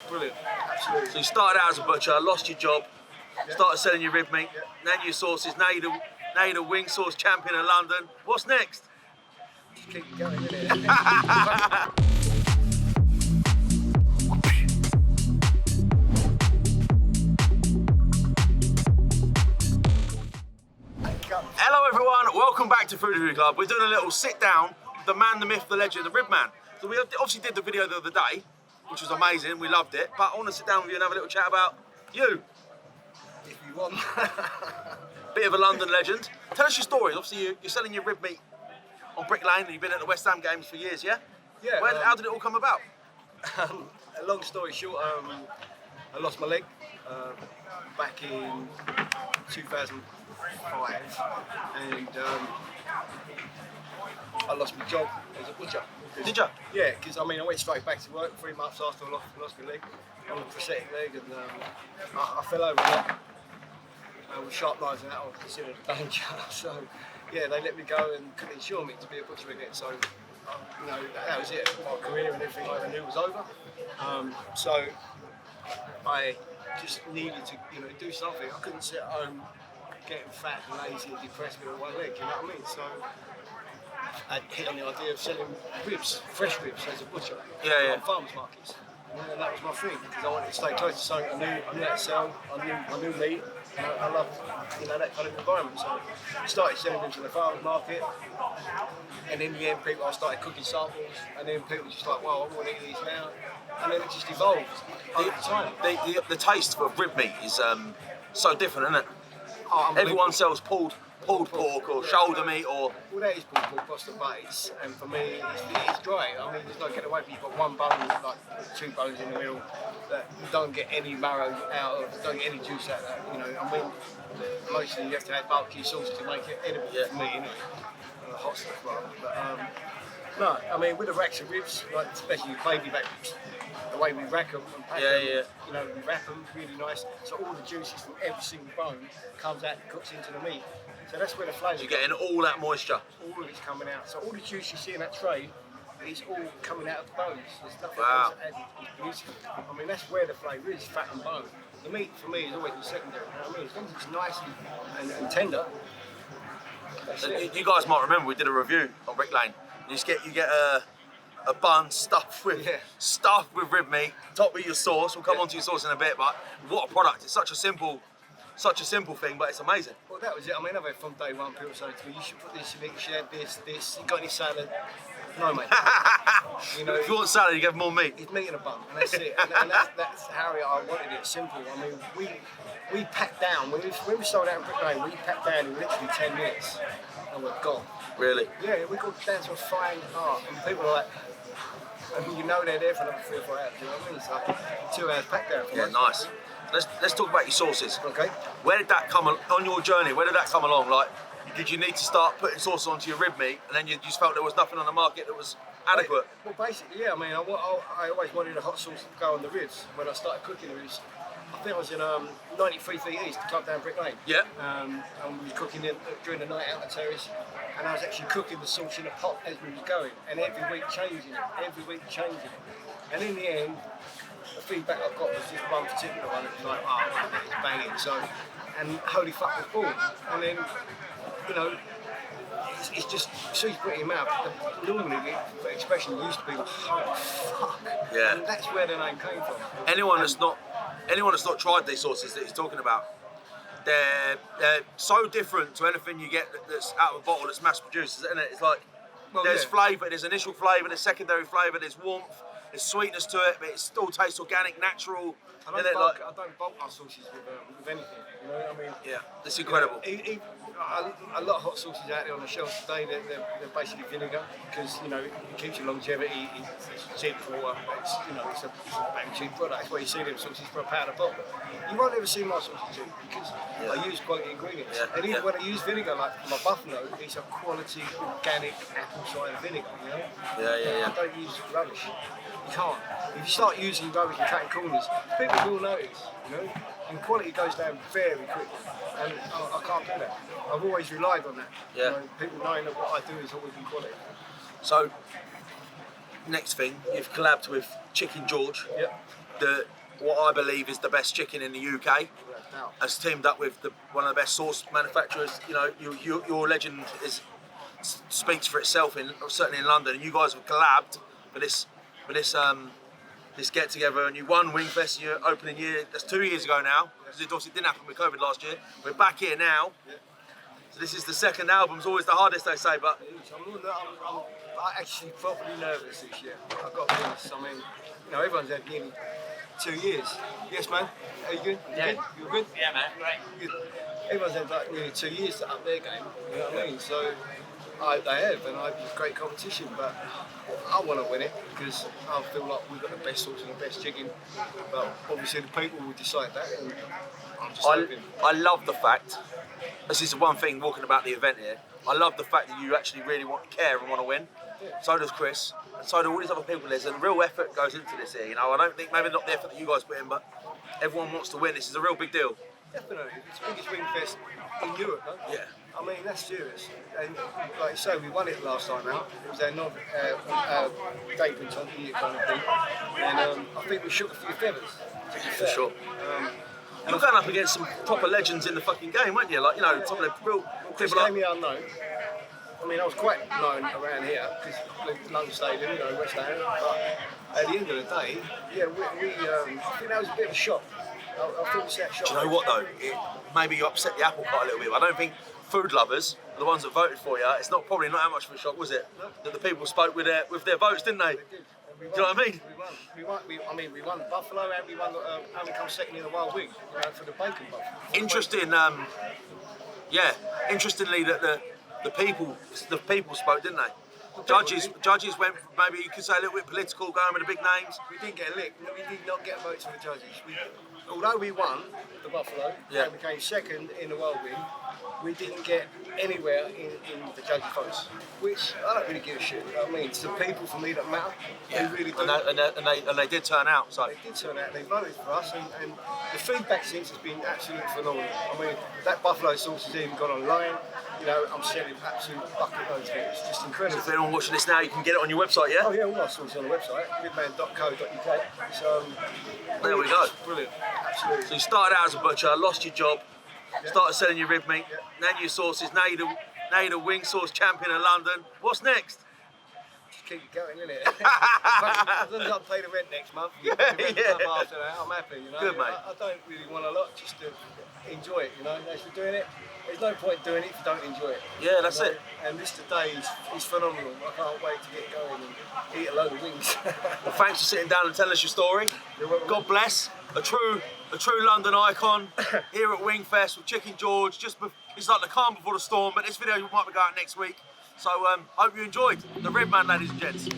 Brilliant, absolutely. So you started out as a butcher, lost your job, started selling your rib meat, then your sauces, now you're the wing sauce champion of London. What's next? Just keep going, innit? Hello everyone, welcome back to Food Review Club. We're doing a little sit down with the man, the myth, the legend, the Ribman. So we obviously did the video the other day, which was amazing, we loved it, but I want to sit down with you and have a little chat about you. If you want. Bit of a London legend. Tell us your story. Obviously you're selling your rib meat on Brick Lane and you've been at the West Ham games for years, yeah? Yeah. How did it all come about? A long story short, I lost my leg back in 2005 and I lost my job as a butcher. Did you? Yeah, because I went straight back to work 3 months after I lost my leg on a prosthetic leg, and I fell over a lot. With sharp knives and that, I was considered a danger. So yeah, they let me go and couldn't insure me to be a butcher again. So that was it. My career and everything I ever knew was over. So I just needed to do something. I couldn't sit at home getting fat and lazy and depressed with one leg. You know what I mean? So I hit on the idea of selling ribs, fresh ribs, as a butcher on farmers markets. And that was my thing, because I wanted to stay close to something I knew how to sell, I knew meat, and I loved that kind of environment. So I started selling them to the farmers market, and in the end I started cooking samples, and then people were just like, wow, I want to eat these now, and then it just evolved over time. The taste for rib meat is so different, isn't it? Oh, everyone sells pulled pork or shoulder meat or... Well, that is pulled pork, pasta base, and for me, it's dry. There's no getting away from it. You've got one bone, like 2 bones in the middle, that you don't get any marrow out of, don't get any juice out of that, mostly you have to add barbecue sauce to make it edible for me, hot stuff rather. But, no, with the racks of ribs, like especially baby back ribs, the way we rack them and pack them, we wrap them really nice, so all the juices from every single bone comes out and cooks into the meat. So that's where the flavour. You're getting all that moisture. All of it's coming out. So all the juice you see in that tray is all coming out of the bones. There's nothing else added. It's beautiful. That's where the flavour is, fat and bone. The meat for me is always the secondary. As long as it's nice and tender. You guys might remember we did a review on Brick Lane. You get a bun stuffed with rib meat, topped with your sauce. We'll come on to your sauce in a bit, but what a product! It's such a simple thing, but it's amazing. Well, that was it. I've had from day one people say to me, you should put this in it, you should add this, you got any salad? No, mate. If you want salad, you get more meat. It's meat in a bun, and that's it. And that's how I wanted it, simple. We packed down, when we sold out in Brick Lane, we packed down in literally 10 minutes, and we're gone. Really? Yeah, we got down to a fine art, and people are like, they're there for another 3 or 4 hours, you know what I mean? It's like 2 hours packed down. Yeah, nice. Let's talk about your sauces. Okay. Where did that come on your journey? Where did that come along? Like, did you need to start putting sauce onto your rib meat, and then you just felt there was nothing on the market that was adequate? Well, basically, yeah. I always wanted a hot sauce to go on the ribs when I started cooking the ribs. I think I was in 93 Feet East, the club down Brick Lane. Yeah. And we were cooking during the night out the terrace, and I was actually cooking the sauce in a pot as we was going, and every week changing it. And in the end, the feedback I got was just one particular one. It was like, oh, it's banging. So, and holy fuck was born. And then, it's just, as soon as you put it in your mouth, normally the expression used to be, holy fuck. Yeah. And that's where the name came from. Anyone that's not tried these sauces that he's talking about, they're so different to anything you get that's out of a bottle that's mass produced, isn't it? It's like, there's flavour, there's initial flavour, there's secondary flavour, there's warmth, there's sweetness to it, but it still tastes organic, natural. I don't bulk my sauces with anything, you know what I mean? Yeah, it's incredible. A lot of hot sauces out there on the shelves today, they're basically vinegar, because it keeps your longevity, it's cheap for water, it's a very cheap product. That's why you see them sauces for £1 a bottle. You won't ever see my sauces cheap, because I use quality ingredients. And even when I use vinegar, like my buffalo, it's a quality organic apple cider vinegar, I don't use rubbish. You can't. If you start using rubbish and cutting corners, people will notice, and quality goes down very quickly, and I can't do that. I've always relied on that. Yeah. People knowing that what I do is always in quality. So, next thing, you've collabed with Chicken George. Yep. what I believe is the best chicken in the UK. Has teamed up with one of the best sauce manufacturers. You know, your legend speaks for itself, certainly in London. And you guys have collabed for this get together, and you won Wingfest in your opening year. That's 2 years ago now, because it obviously didn't happen with COVID last year. We're back here now. So this is the second album. It's always the hardest, they say, but I'm actually properly nervous this year. I've got to be honest. I mean, you know, everyone's had nearly 2 years. Yes, man. Are you good? Yeah. You're good? Yeah, man, great. Good. Everyone's had like nearly 2 years to up their game. You know what I mean? So they have, and I hope it's great competition. But I want to win it because I feel like we've got the best sauce and the best chicken. But obviously the people will decide that, and I'm just hoping. I love the fact. This is the one thing walking about the event here. I love the fact that you actually really care and want to win. Yeah. So does Chris, and so do all these other people. There's a real effort goes into this here. You know, I don't think maybe not the effort that you guys put in, but everyone wants to win. This is a real big deal. Definitely, it's the biggest Wingfest in Europe, no? Yeah. I mean, that's serious. And like you say, we won it last time out. It was our Davies on the year kind of thing. And I think we shook a few feathers. For sure. You're going up against some proper legends in the fucking game, weren't you? Like, you know, some of the real people like... unknown. I mean, I was quite known around here because London Stadium, you know, West Ham. But at the end of the day, yeah, I think that was a bit of a shock. I thought we set shock. Do you know what though? Maybe you upset the apple cart a little bit. I don't think food lovers, the ones that voted for you, it's probably not that much of a shock, was it? No. That the people spoke with their votes, didn't they? They did. Do you know what I mean? We won Buffalo and we won. And we come second in the Wild Wing for the bacon buffalo. Interesting. Interestingly, that the people spoke, didn't they? Judges went, maybe you could say a little bit political, going with the big names. We didn't get a lick. We did not get votes from the judges. Although we won the Buffalo and became second in the Wild Wing, we didn't get anywhere in the judges' votes. Which I don't really give a shit. You know what I mean? It's the people for me that matter. Yeah. They really do. And they did turn out. So they did turn out. They voted for us, and the feedback since has been absolutely phenomenal. I mean, that buffalo sauce has even gone online. You know, I'm selling absolute bucket loads of it. It's just incredible. So if anyone watching this now, you can get it on your website, yeah? Oh yeah, all our sauce is on the website, ribman.co.uk. So there we go. Brilliant, absolutely. So you started out as a butcher, lost your job, started selling your rib meat, now your sauces, now you're the wing sauce champion of London. What's next? Just keep it going, innit? As long as I pay the rent next month, after that, I'm happy, you know. Good, mate. I don't really want a lot, just to enjoy it, you know. As you're doing it, there's no point doing it if you don't enjoy it. Yeah, that's it. And this today is phenomenal. I can't wait to get going and eat a load of wings. Well, thanks for sitting down and telling us your story. God bless. A true London icon here at Wingfest with Chicken George. It's like the calm before the storm, but this video might be going out next week. So hope you enjoyed the Ribman, ladies and gents.